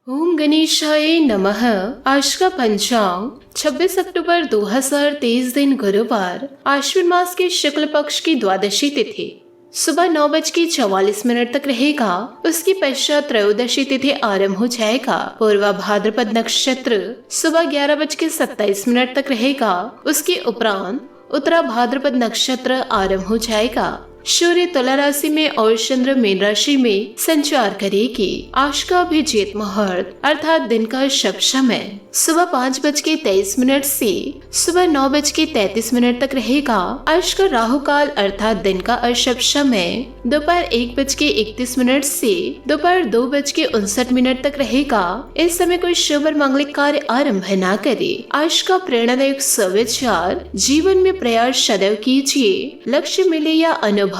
ओम गणेशाय नमः। आज का पंचांग 26 अक्टूबर 2023 दिन गुरुवार, आश्विन मास के शुक्ल पक्ष की द्वादशी तिथि सुबह 9:44 तक रहेगा। उसके पश्चात त्रयोदशी तिथि आरंभ हो जाएगा। पूर्वा भाद्रपद नक्षत्र सुबह 11:27 तक रहेगा। उसके उपरांत उत्तरा भाद्रपद नक्षत्र आरंभ हो जाएगा। सूर्य तुला राशि में और चंद्र मीन राशि में संचार करेगी। आज का अभिजीत मुहूर्त अर्थात दिन का शुभ समय सुबह 5:23 से सुबह 9:33 तक रहेगा। आज का राहु काल अर्थात दिन का अशुभ समय दोपहर 1:31 से दोपहर 2:59 तक रहेगा। इस समय कोई शुभ और मांगलिक कार्य आरंभ न करे। आज का प्रेरणादायक सुविचार, जीवन में प्रयास सदैव कीजिए, लक्ष्य मिले या अनुभव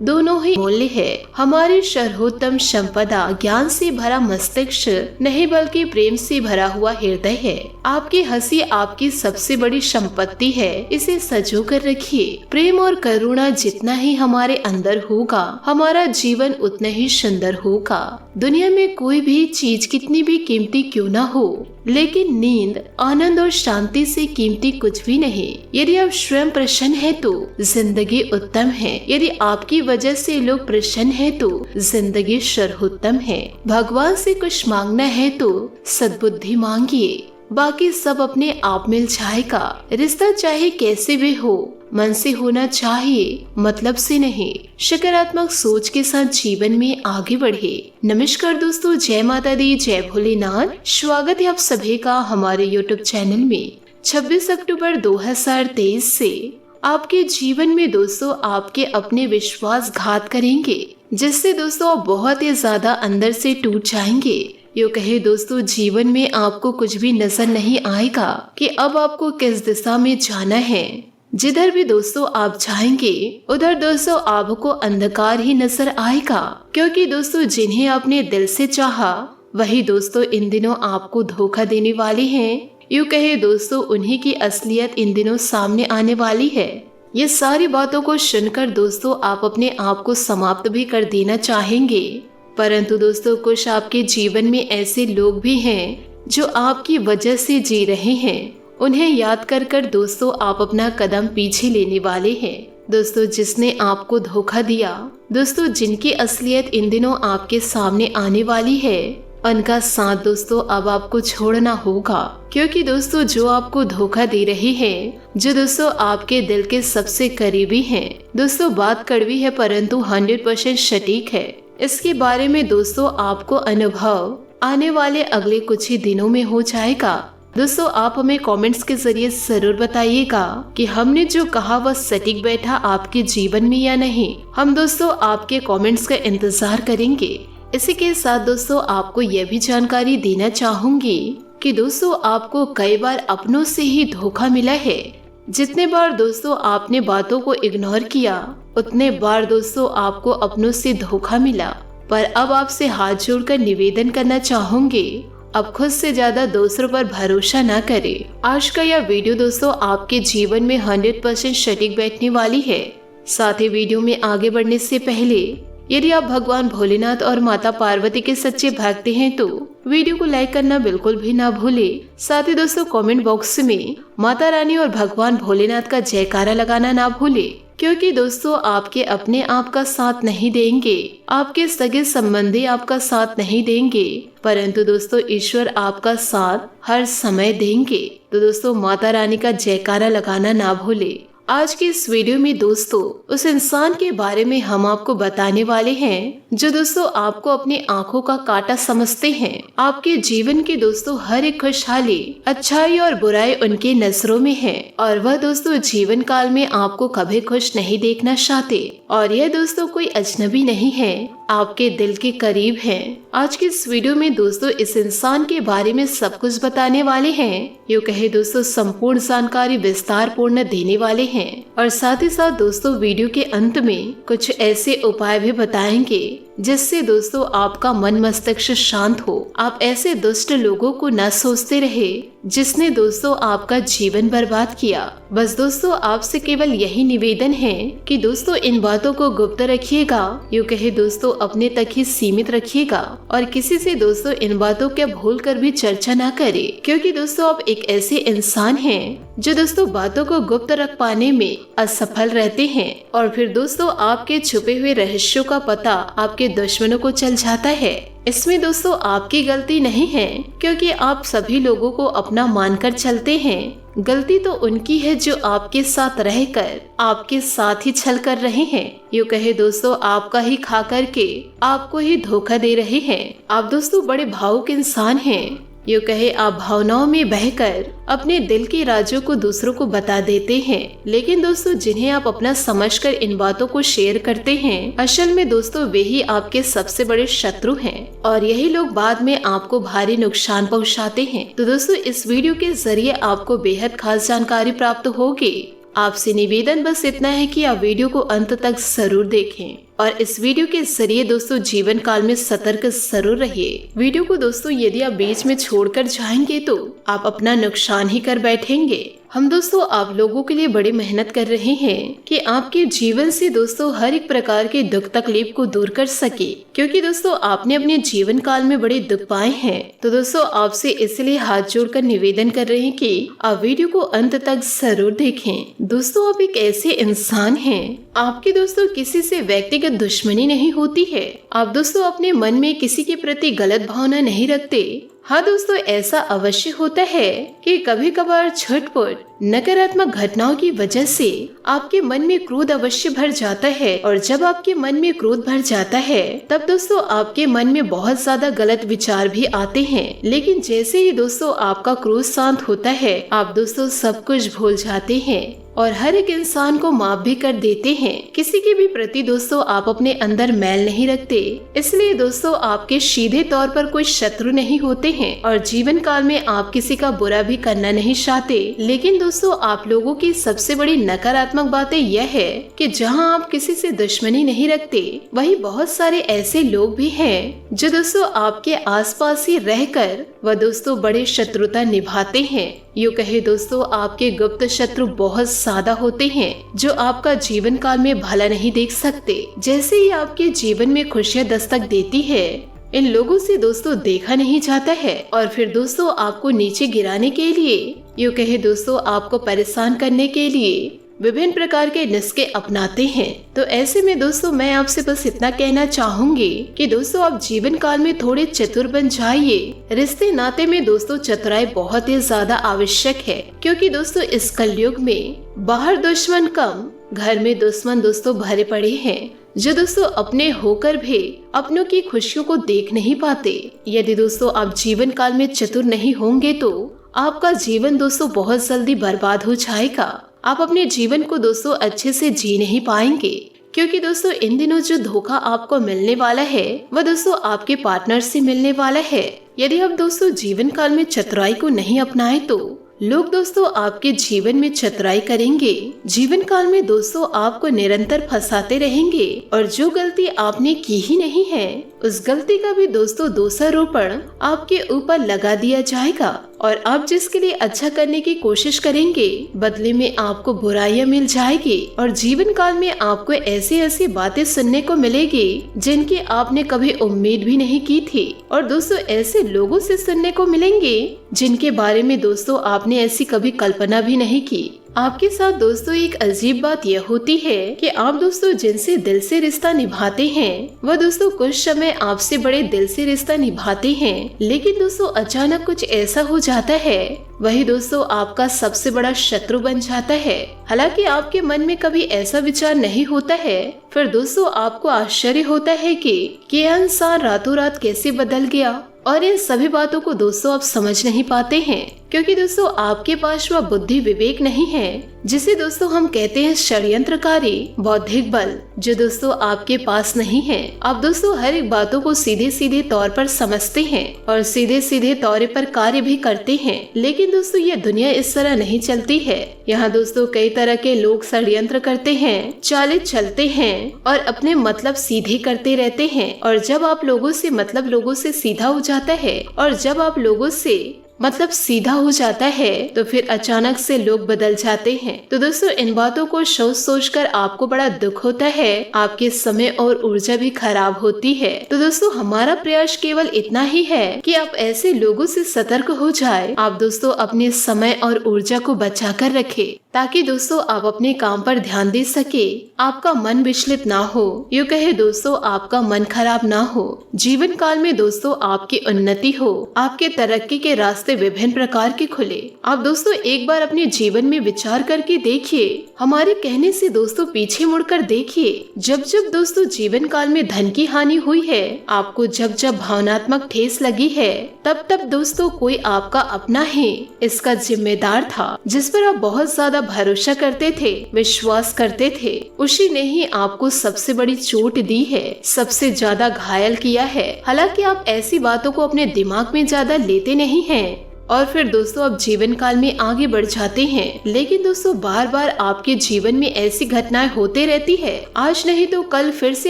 दोनों ही मूल्य है। हमारी सर्वोत्तम संपदा ज्ञान से भरा मस्तिष्क नहीं बल्कि प्रेम से भरा हुआ हृदय है। आपकी हंसी आपकी सबसे बड़ी संपत्ति है, इसे सजो कर रखिए। प्रेम और करुणा जितना ही हमारे अंदर होगा, हमारा जीवन उतना ही सुंदर होगा। दुनिया में कोई भी चीज कितनी भी कीमती क्यों न हो, लेकिन नींद, आनंद और शांति से कीमती कुछ भी नहीं। यदि आप स्वयं प्रसन्न है तो जिंदगी उत्तम है। यदि आपकी वजह से लोग प्रसन्न है तो जिंदगी सर्वोत्तम है। भगवान से कुछ मांगना है तो सद्बुद्धि मांगिए, बाकी सब अपने आप मिल जाएगा। रिश्ता चाहे कैसे भी हो, मन से होना चाहिए, मतलब से नहीं। सकारात्मक सोच के साथ जीवन में आगे बढ़े। नमस्कार दोस्तों, जय माता दी, जय भोलेनाथ। स्वागत है आप सभी का हमारे YouTube चैनल में। 26 अक्टूबर 2023 से आपके जीवन में दोस्तों आपके अपने विश्वासघात करेंगे, जिससे दोस्तों आप बहुत ही ज्यादा अंदर से टूट जाएंगे। यो कहे दोस्तों, जीवन में आपको कुछ भी नजर नहीं आएगा कि अब आपको किस दिशा में जाना है। जिधर भी दोस्तों आप जाएंगे उधर दोस्तों आपको अंधकार ही नजर आएगा, क्योंकि दोस्तों जिन्हें आपने दिल से चाहा वही दोस्तों इन दिनों आपको धोखा देने वाले हैं। यूँ कहे दोस्तों उन्हीं की असलियत इन दिनों सामने आने वाली है। ये सारी बातों को सुनकर दोस्तों आप अपने आप को समाप्त भी कर देना चाहेंगे, परंतु दोस्तों कुछ आपके जीवन में ऐसे लोग भी हैं जो आपकी वजह से जी रहे हैं। उन्हें याद कर कर दोस्तों आप अपना कदम पीछे लेने वाले हैं। दोस्तों जिसने आपको धोखा दिया, दोस्तों जिनकी असलियत इन दिनों आपके सामने आने वाली है, उनका साथ दोस्तों अब आपको छोड़ना होगा, क्योंकि दोस्तों जो आपको धोखा दे रहे हैं, जो दोस्तों आपके दिल के सबसे करीबी हैं, दोस्तों बात कड़वी है परंतु 100% सटीक है। इसके बारे में दोस्तों आपको अनुभव आने वाले अगले कुछ ही दिनों में हो जाएगा। दोस्तों आप हमें कमेंट्स के जरिए जरूर बताइएगा कि हमने जो कहा वह सटीक बैठा आपके जीवन में या नहीं। हम दोस्तों आपके कमेंट्स का इंतजार करेंगे। इसी के साथ दोस्तों आपको यह भी जानकारी देना चाहूंगी कि दोस्तों आपको कई बार अपनों से ही धोखा मिला है। जितने बार दोस्तों आपने बातों को इग्नोर किया, उतने बार दोस्तों आपको अपनों से धोखा मिला। पर अब आपसे हाथ जोड़कर निवेदन करना चाहूंगी, अब खुद से ज्यादा दूसरों पर भरोसा न करें। आज का यह वीडियो दोस्तों आपके जीवन में 100% सटीक बैठने वाली है। साथ ही वीडियो में आगे बढ़ने से पहले यदि आप भगवान भोलेनाथ और माता पार्वती के सच्चे भक्त हैं तो वीडियो को लाइक करना बिल्कुल भी ना भूले। साथ ही दोस्तों कमेंट बॉक्स में माता रानी और भगवान भोलेनाथ का जयकारा लगाना ना भूले, क्योंकि दोस्तों आपके अपने आप का साथ नहीं देंगे, आपके सगे संबंधी आपका साथ नहीं देंगे, परंतु दोस्तों ईश्वर आपका साथ हर समय देंगे। तो दोस्तों माता रानी का जयकारा लगाना ना भूले। आज की इस वीडियो में दोस्तों उस इंसान के बारे में हम आपको बताने वाले हैं जो दोस्तों आपको अपनी आंखों का कांटा समझते हैं। आपके जीवन की दोस्तों हर एक खुशहाली, अच्छाई और बुराई उनके नजरों में है, और वह दोस्तों जीवन काल में आपको कभी खुश नहीं देखना चाहते। और यह दोस्तों कोई अजनबी नहीं है, आपके दिल के करीब है। आज की इस वीडियो में दोस्तों इस इंसान के बारे में सब कुछ बताने वाले हैं। यूँ कहे दोस्तों संपूर्ण जानकारी विस्तार पूर्ण देने वाले हैं, और साथ ही साथ दोस्तों वीडियो के अंत में कुछ ऐसे उपाय भी बताएंगे जिससे दोस्तों आपका मन मस्तिष्क शांत हो। आप ऐसे दुष्ट लोगों को न सोचते रहे जिसने दोस्तों आपका जीवन बर्बाद किया। बस दोस्तों आपसे केवल यही निवेदन है कि दोस्तों इन बातों को गुप्त रखिएगा, यूँ कहे दोस्तों अपने तक ही सीमित रखिएगा और किसी से दोस्तों इन बातों के भूल कर भी चर्चा ना करे, क्योंकि दोस्तों आप एक ऐसे इंसान हैं जो दोस्तों बातों को गुप्त रख पाने में असफल रहते हैं और फिर दोस्तों आपके छुपे हुए रहस्यों का पता आपके दुश्मनों को चल जाता है। इसमें दोस्तों आपकी गलती नहीं है, क्योंकि आप सभी लोगों को अपना मानकर चलते हैं। गलती तो उनकी है जो आपके साथ रहकर आपके साथ ही छल कर रहे हैं, यूँ कहे दोस्तों आपका ही खा करके आपको ही धोखा दे रहे हैं। आप दोस्तों बड़े भावुक इंसान हैं, यूँ कहे आप भावनाओं में बहकर अपने दिल के राजों को दूसरों को बता देते हैं, लेकिन दोस्तों जिन्हें आप अपना समझकर इन बातों को शेयर करते हैं, असल में दोस्तों वे ही आपके सबसे बड़े शत्रु हैं और यही लोग बाद में आपको भारी नुकसान पहुंचाते हैं। तो दोस्तों इस वीडियो के जरिए आपको बेहद खास जानकारी प्राप्त होगी। आपसे निवेदन बस इतना है कि आप वीडियो को अंत तक जरूर देखें और इस वीडियो के जरिए दोस्तों जीवन काल में सतर्क जरूर रहिए। वीडियो को दोस्तों यदि आप बीच में छोड़कर जाएंगे तो आप अपना नुकसान ही कर बैठेंगे। हम दोस्तों आप लोगों के लिए बड़ी मेहनत कर रहे हैं कि आपके जीवन से दोस्तों हर एक प्रकार के दुख तकलीफ को दूर कर सके, क्योंकि दोस्तों आपने अपने जीवन काल में बड़े दुख पाए हैं। तो दोस्तों आपसे इसलिए हाथ जोड़कर निवेदन कर रहे हैं कि आप वीडियो को अंत तक जरूर देखें। दोस्तों आप एक ऐसे इंसान हैं, आपके दोस्तों किसी से व्यक्तिगत दुश्मनी नहीं होती है। आप दोस्तों अपने मन में किसी के प्रति गलत भावना नहीं रखते। हाँ दोस्तों ऐसा अवश्य होता है कि कभी कभार छटपट नकारात्मक घटनाओं की वजह से आपके मन में क्रोध अवश्य भर जाता है और जब आपके मन में क्रोध भर जाता है तब दोस्तों आपके मन में बहुत ज्यादा गलत विचार भी आते हैं। लेकिन जैसे ही दोस्तों आपका क्रोध शांत होता है आप दोस्तों सब कुछ भूल जाते हैं और हर एक इंसान को माफ भी कर देते हैं। किसी के भी प्रति दोस्तों आप अपने अंदर मैल नहीं रखते, इसलिए दोस्तों आपके सीधे तौर पर कोई शत्रु नहीं होते हैं और जीवन काल में आप किसी का बुरा भी करना नहीं चाहते। लेकिन दोस्तों आप लोगों की सबसे बड़ी नकारात्मक बातें यह है कि जहां आप किसी से दुश्मनी नहीं रखते वहीं बहुत सारे ऐसे लोग भी हैं जो दोस्तों आपके आसपास ही रहकर वह दोस्तों बड़े शत्रुता निभाते हैं। यूँ कहे दोस्तों आपके गुप्त शत्रु बहुत ज्यादा होते हैं जो आपका जीवन काल में भला नहीं देख सकते। जैसे ही आपके जीवन में खुशियाँ दस्तक देती है इन लोगों से दोस्तों देखा नहीं जाता है और फिर दोस्तों आपको नीचे गिराने के लिए, यूँ कहे दोस्तों आपको परेशान करने के लिए विभिन्न प्रकार के नुस्खे अपनाते हैं। तो ऐसे में दोस्तों मैं आपसे बस इतना कहना चाहूंगी कि दोस्तों आप जीवन काल में थोड़े चतुर बन जाइए। रिश्ते नाते में दोस्तों चतुराई बहुत ही ज्यादा आवश्यक है, क्योंकि दोस्तों इस कलयुग में बाहर दुश्मन कम घर में दुश्मन दोस्तों भरे पड़े हैं जो दोस्तों अपने होकर भी अपनों की खुशियों को देख नहीं पाते। यदि दोस्तों आप जीवन काल में चतुर नहीं होंगे तो आपका जीवन दोस्तों बहुत जल्दी बर्बाद हो जाएगा। आप अपने जीवन को दोस्तों अच्छे से जी नहीं पाएंगे, क्योंकि दोस्तों इन दिनों जो धोखा आपको मिलने वाला है वह दोस्तों आपके पार्टनर से मिलने वाला है। यदि आप दोस्तों जीवन काल में चतुराई को नहीं अपनाए तो लोग दोस्तों आपके जीवन में चतुराई करेंगे। जीवन काल में दोस्तों आपको निरंतर फंसाते रहेंगे और जो गलती आपने की ही नहीं है उस गलती का भी दोस्तों दोषारोपण आपके ऊपर लगा दिया जाएगा और आप जिसके लिए अच्छा करने की कोशिश करेंगे बदले में आपको बुराइयां मिल जाएगी और जीवन काल में आपको ऐसी ऐसी बातें सुनने को मिलेगी जिनकी आपने कभी उम्मीद भी नहीं की थी और दोस्तों ऐसे लोगों से सुनने को मिलेंगे जिनके बारे में दोस्तों आपने ऐसी कभी कल्पना भी नहीं की। आपके साथ दोस्तों एक अजीब बात यह होती है कि आप दोस्तों जिनसे दिल से रिश्ता निभाते हैं वह दोस्तों कुछ समय आपसे बड़े दिल से रिश्ता निभाते हैं, लेकिन दोस्तों अचानक कुछ ऐसा हो जाता है वही दोस्तों आपका सबसे बड़ा शत्रु बन जाता है। हालांकि आपके मन में कभी ऐसा विचार नहीं होता है, फिर दोस्तों आपको आश्चर्य होता है कि यह इंसान रातों रात कैसे बदल गया और इन सभी बातों को दोस्तों आप समझ नहीं पाते हैं, क्योंकि दोस्तों आपके पास वह बुद्धि विवेक नहीं है जिसे दोस्तों हम कहते हैं षड्यंत्रकारी बौद्धिक बल, जो दोस्तों आपके पास नहीं है। आप दोस्तों हर एक बातों को सीधे सीधे तौर पर समझते हैं और सीधे सीधे तौर पर कार्य भी करते हैं, लेकिन दोस्तों यह दुनिया इस तरह नहीं चलती है। यहाँ दोस्तों कई तरह के लोग षड्यंत्र करते हैं, चालें चलते हैं और अपने मतलब सीधे करते रहते हैं। और जब आप लोगों से मतलब लोगों से सीधा हो जाता है और जब आप लोगों से मतलब सीधा हो जाता है तो फिर अचानक से लोग बदल जाते हैं। तो दोस्तों इन बातों को सोच सोच कर आपको बड़ा दुख होता है, आपके समय और ऊर्जा भी खराब होती है। तो दोस्तों हमारा प्रयास केवल इतना ही है कि आप ऐसे लोगों से सतर्क हो जाए। आप दोस्तों अपने समय और ऊर्जा को बचा कर रखे, ताकि दोस्तों आप अपने काम पर ध्यान दे सके, आपका मन विचलित ना हो, यूँ कहे दोस्तों आपका मन खराब ना हो। जीवन काल में दोस्तों आपकी उन्नति हो, आपके तरक्की के रास्ते विभिन्न प्रकार के खुले। आप दोस्तों एक बार अपने जीवन में विचार करके देखिए, हमारे कहने से दोस्तों पीछे मुड़कर देखिए। जब जब दोस्तों जीवन काल में धन की हानि हुई है, आपको जब जब भावनात्मक ठेस लगी है, तब तब दोस्तों कोई आपका अपना ही इसका जिम्मेदार था, जिस पर आप बहुत ज्यादा भरोसा करते थे, विश्वास करते थे। उसी ने ही आपको सबसे बड़ी चोट दी है, सबसे ज्यादा घायल किया है। हालांकि आप ऐसी बातों को अपने दिमाग में ज्यादा लेते नहीं हैं और फिर दोस्तों अब जीवन काल में आगे बढ़ जाते हैं। लेकिन दोस्तों बार बार आपके जीवन में ऐसी घटनाएं होते रहती है, आज नहीं तो कल फिर से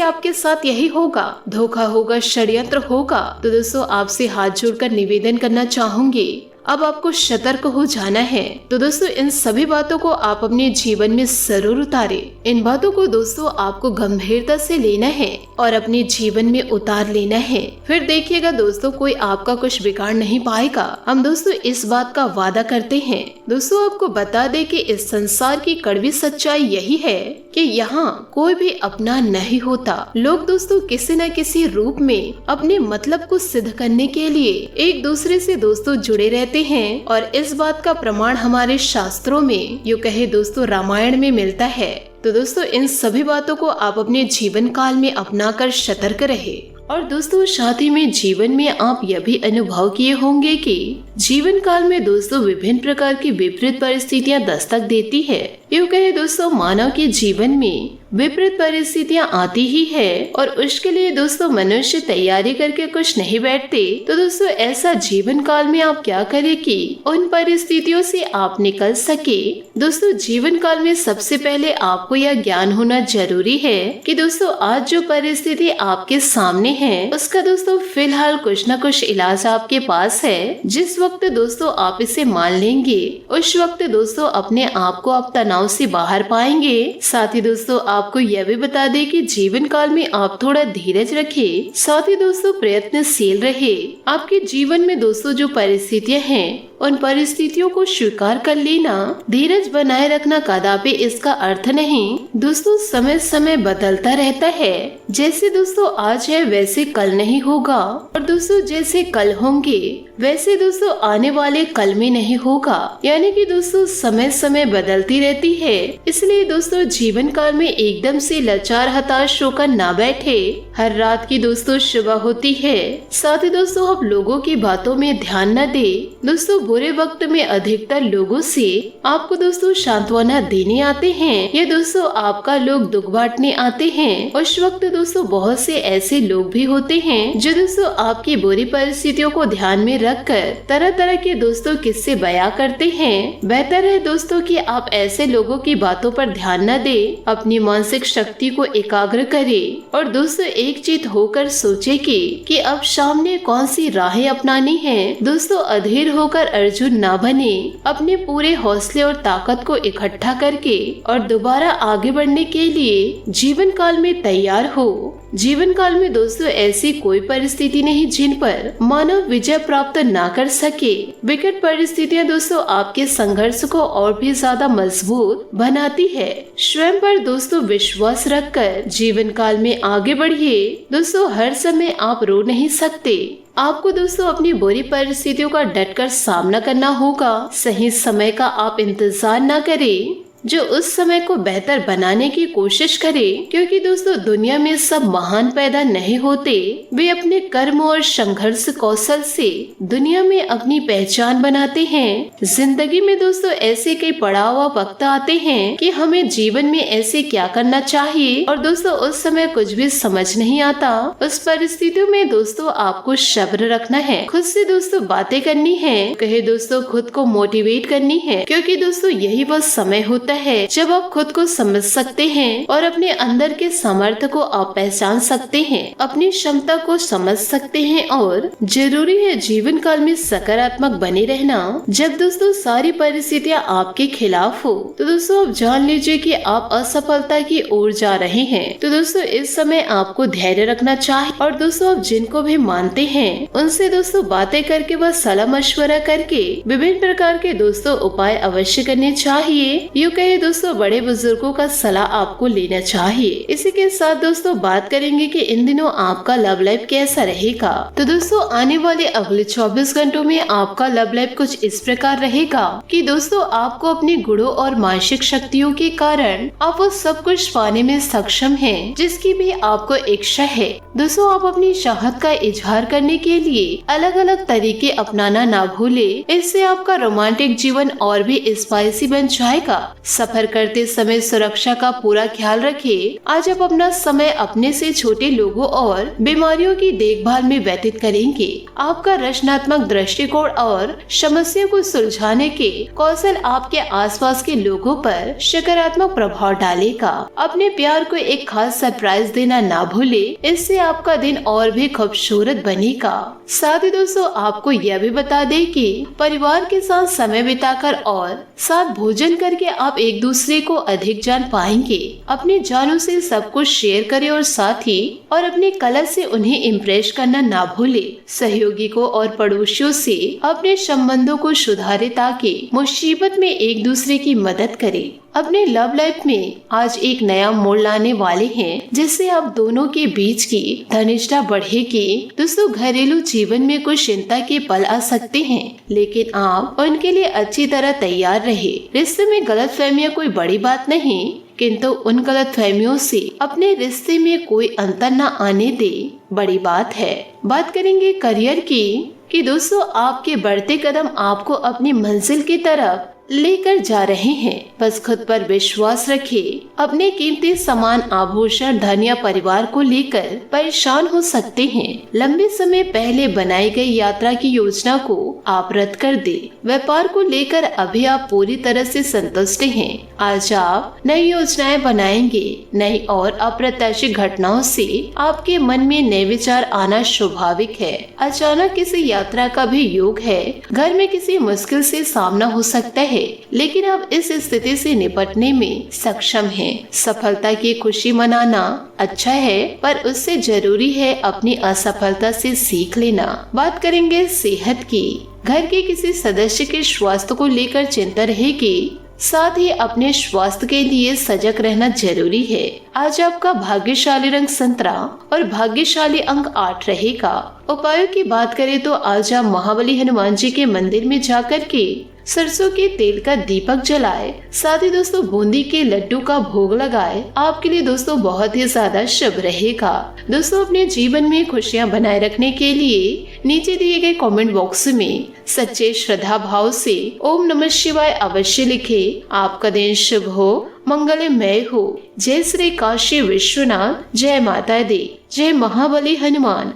आपके साथ यही होगा, धोखा होगा, षड्यंत्र होगा। तो दोस्तों आपसे हाथ जोड़कर निवेदन करना चाहूंगी, अब आपको सतर्क हो जाना है। तो दोस्तों इन सभी बातों को आप अपने जीवन में जरूर उतारे। इन बातों को दोस्तों आपको गंभीरता से लेना है और अपने जीवन में उतार लेना है। फिर देखिएगा दोस्तों कोई आपका कुछ बिगाड़ नहीं पाएगा। हम दोस्तों इस बात का वादा करते हैं। दोस्तों आपको बता दे कि इस संसार की कड़वी सच्चाई यही है कि यहाँ कोई भी अपना नहीं होता। लोग दोस्तों किसी न किसी रूप में अपने मतलब को सिद्ध करने के लिए एक दूसरे से दोस्तों जुड़े रहते हैं और इस बात का प्रमाण हमारे शास्त्रों में, यूँ कहे दोस्तों रामायण में मिलता है। तो दोस्तों इन सभी बातों को आप अपने जीवन काल में अपनाकर सतर्क रहे। और दोस्तों साथ ही में जीवन में आप यह भी अनुभव किए होंगे कि जीवन काल में दोस्तों विभिन्न प्रकार की विपरीत परिस्थितियां दस्तक देती है। यूँ कहे दोस्तों मानव के जीवन में विपरीत परिस्थितियां आती ही है और उसके लिए दोस्तों मनुष्य तैयारी करके कुछ नहीं बैठते। तो दोस्तों ऐसा जीवन काल में आप क्या करें कि उन परिस्थितियों से आप निकल सके। दोस्तों जीवन काल में सबसे पहले आपको यह ज्ञान होना जरूरी है कि दोस्तों आज जो परिस्थिति आपके सामने है उसका दोस्तों फिलहाल कुछ न कुछ इलाज आपके पास है। जिस वक्त दोस्तों आप इसे मान लेंगे उस वक्त दोस्तों अपने आप को आप तनाव से बाहर पाएंगे। साथ ही दोस्तों आपको यह भी बता दें कि जीवन काल में आप थोड़ा धीरज रखें, साथ ही दोस्तों प्रयत्नशील रहे। आपके जीवन में दोस्तों जो परिस्थितियां हैं उन परिस्थितियों को स्वीकार कर लेना, धीरज बनाए रखना कदापि इसका अर्थ नहीं। दोस्तों समय समय बदलता रहता है, जैसे दोस्तों आज है वैसे कल नहीं होगा और दोस्तों जैसे कल होंगे वैसे दोस्तों आने वाले कल में नहीं होगा। यानी कि दोस्तों समय समय बदलती रहती है। इसलिए दोस्तों जीवन काल में एकदम से लाचार हताश होकर ना बैठे। हर रात की दोस्तों सुबह होती है। साथ ही दोस्तों आप लोगों की बातों में ध्यान न दे। दोस्तों बुरे वक्त में अधिकतर लोगों से आपको दोस्तों सांत्वना देने आते हैं या दोस्तों आपका लोग दुख बांटने आते हैं। उस वक्त दोस्तों बहुत से ऐसे लोग भी होते हैं जो दोस्तों आपकी बुरी परिस्थितियों को ध्यान में रखकर तरह तरह के दोस्तों किस्से बयां करते हैं। बेहतर है दोस्तों कि आप ऐसे लोगों की बातों पर ध्यान न दें, अपनी मानसिक शक्ति को एकाग्र करें और दोस्तों एकचित होकर सोचे कि अब सामने कौन सी राहें अपनानी है। दोस्तों अधीर होकर अर्जुन ना बने, अपने पूरे हौसले और ताकत को इकट्ठा करके और दोबारा आगे बढ़ने के लिए जीवन काल में तैयार हो। जीवन काल में दोस्तों ऐसी कोई परिस्थिति नहीं जिन पर मानव विजय प्राप्त ना कर सके। विकट परिस्थितियां दोस्तों आपके संघर्ष को और भी ज्यादा मजबूत बनाती है। स्वयं पर दोस्तों विश्वास रखकर जीवन काल में आगे बढ़िए। दोस्तों हर समय आप रो नहीं सकते। आपको दोस्तों अपनी बुरी परिस्थितियों का डटकर सामना करना होगा। सही समय का आप इंतजार न करें। जो उस समय को बेहतर बनाने की कोशिश करे, क्योंकि दोस्तों दुनिया में सब महान पैदा नहीं होते, वे अपने कर्म और संघर्ष कौशल से दुनिया में अपनी पहचान बनाते हैं। जिंदगी में दोस्तों ऐसे कई पड़ाव व वक्त आते हैं कि हमें जीवन में ऐसे क्या करना चाहिए और दोस्तों उस समय कुछ भी समझ नहीं आता। उस परिस्थितियों में दोस्तों आपको सब्र रखना है, खुद से दोस्तों बातें करनी है, कहे दोस्तों खुद को मोटिवेट करनी है, क्योंकि दोस्तों यही वो समय होता है जब आप खुद को समझ सकते हैं और अपने अंदर के सामर्थ्य को आप पहचान सकते हैं, अपनी क्षमता को समझ सकते हैं। और जरूरी है जीवन काल में सकारात्मक बने रहना। जब दोस्तों सारी परिस्थितियाँ आपके खिलाफ हो तो दोस्तों आप जान लीजिए कि आप असफलता की ओर जा रहे हैं। तो दोस्तों इस समय आपको धैर्य रखना चाहिए और दोस्तों आप जिनको भी मानते हैं उनसे दोस्तों बातें करके व सलाह मशवरा करके विभिन्न प्रकार के दोस्तों उपाय अवश्य करने चाहिए। यूँ कहे दोस्तों बड़े बुजुर्गों का सलाह आपको लेना चाहिए। इसी के साथ दोस्तों बात करेंगे कि इन दिनों आपका लव लाइफ कैसा रहेगा। तो दोस्तों आने वाले अगले 24 घंटों में आपका लव लाइफ कुछ इस प्रकार रहेगा कि दोस्तों आपको अपने गुणों और मानसिक शक्तियों के कारण आप वो सब कुछ पाने में सक्षम हैं जिसकी भी आपको इच्छा है। दोस्तों आप अपनी चाहत का इजहार करने के लिए अलग अलग तरीके अपनाना ना भूले, इससे आपका रोमांटिक जीवन और भी स्पाइसी बन जाएगा। सफर करते समय सुरक्षा का पूरा ख्याल रखें। आज आप अपना समय अपने से छोटे लोगों और बीमारियों की देखभाल में व्यतीत करेंगे। आपका रचनात्मक दृष्टिकोण और समस्या को सुलझाने के कौशल आपके आसपास के लोगों पर सकारात्मक प्रभाव डालेगा। अपने प्यार को एक खास सरप्राइज देना ना भूले, इससे आपका दिन और भी खूबसूरत बनेगा। साथ ही दोस्तों आपको यह भी बता दें कि परिवार के साथ समय बिताकर और साथ भोजन करके आप एक दूसरे को अधिक जान पाएंगे। अपने जानों से सब कुछ शेयर करें और साथ ही और अपने कला से उन्हें इम्प्रेस करना ना भूले। सहयोगी को और पड़ोसियों से अपने संबंधों को सुधारे ताकि मुसीबत में एक दूसरे की मदद करें। अपने लव लाइफ में आज एक नया मोड़ लाने वाले हैं जिससे आप दोनों के बीच की घनिष्ठता बढ़ेगी। दोस्तों घरेलू जीवन में कुछ चिंता के पल आ सकते हैं, लेकिन आप उनके लिए अच्छी तरह तैयार रहे। रिश्ते में गलतफहमियां कोई बड़ी बात नहीं, किंतु उन गलतफहमियों से अपने रिश्ते में कोई अंतर न आने दे बड़ी बात है। बात करेंगे करियर की कि दोस्तों आपके बढ़ते कदम आपको अपनी मंजिल की तरफ लेकर जा रहे हैं। बस खुद पर विश्वास रखिए। अपने कीमती सामान, आभूषण, धन या परिवार को लेकर परेशान हो सकते हैं। लंबे समय पहले बनाई गई यात्रा की योजना को आप रद्द कर दे। व्यापार को लेकर अभी आप पूरी तरह से संतुष्ट हैं। आज आप नई योजनाएं बनाएंगे। नई और अप्रत्याशित घटनाओं से आपके मन में नए विचार आना स्वाभाविक है। अचानक किसी यात्रा का भी योग है। घर में किसी मुश्किल से सामना हो सकता है, लेकिन आप इस स्थिति से निपटने में सक्षम हैं। सफलता की खुशी मनाना अच्छा है, पर उससे जरूरी है अपनी असफलता से सीख लेना। बात करेंगे सेहत की। घर के किसी सदस्य के स्वास्थ्य को लेकर चिंता रहेगी। साथ ही अपने स्वास्थ्य के लिए सजग रहना जरूरी है। आज आपका भाग्यशाली रंग संतरा और भाग्यशाली अंक 8 रहेगा। उपायों की बात करें तो आज आप महाबली हनुमान जी के मंदिर में जाकर के सरसों के तेल का दीपक जलाए। साथ ही दोस्तों बूंदी के लड्डू का भोग लगाए। आपके लिए दोस्तों बहुत ही ज्यादा शुभ रहेगा। दोस्तों अपने जीवन में खुशियां बनाए रखने के लिए नीचे दिए गए कमेंट बॉक्स में सच्चे श्रद्धा भाव से ओम नमः शिवाय अवश्य लिखे। आपका दिन शुभ हो, मंगलमय हो। जय श्री काशी विश्वनाथ, जय माता दी, जय महाबली हनुमान।